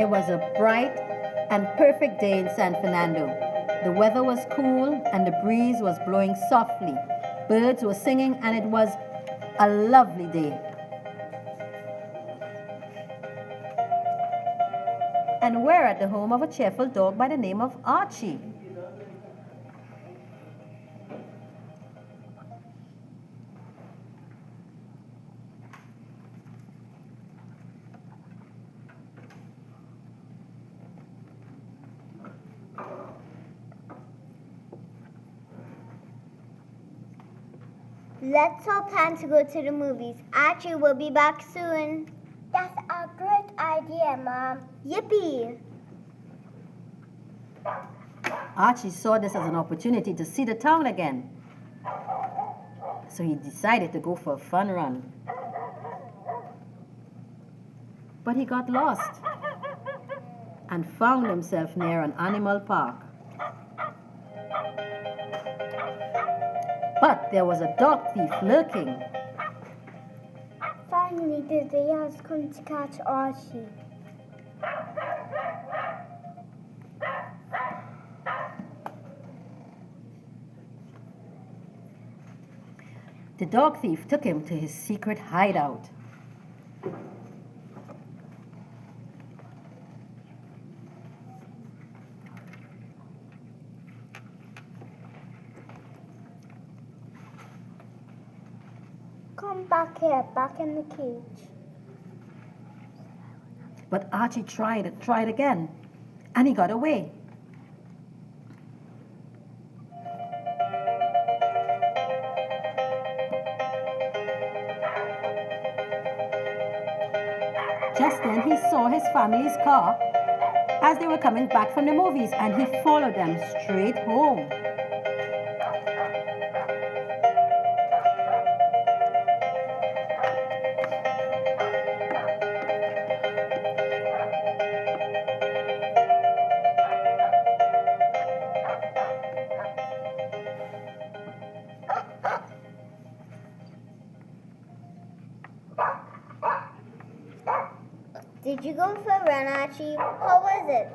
It was a bright and perfect day in San Fernando. The weather was cool and the breeze was blowing softly. Birds were singing and it was a lovely day. And we're at the home of a cheerful dog by the name of Archie. Let's all plan to go to the movies. Archie will be back soon. That's a great idea, Mom. Yippee! Archie saw this as an opportunity to see the town again. So he decided to go for a fun run. But he got lost and found himself near an animal park. But there was a dog thief lurking. Finally, the day has come to catch Archie. The dog thief took him to his secret hideout. Come back here, back in the cage. But Archie tried again, and he got away. Just then he saw his family's car as they were coming back from the movies, and he followed them straight home. Did you go for a run, Archie? How was it?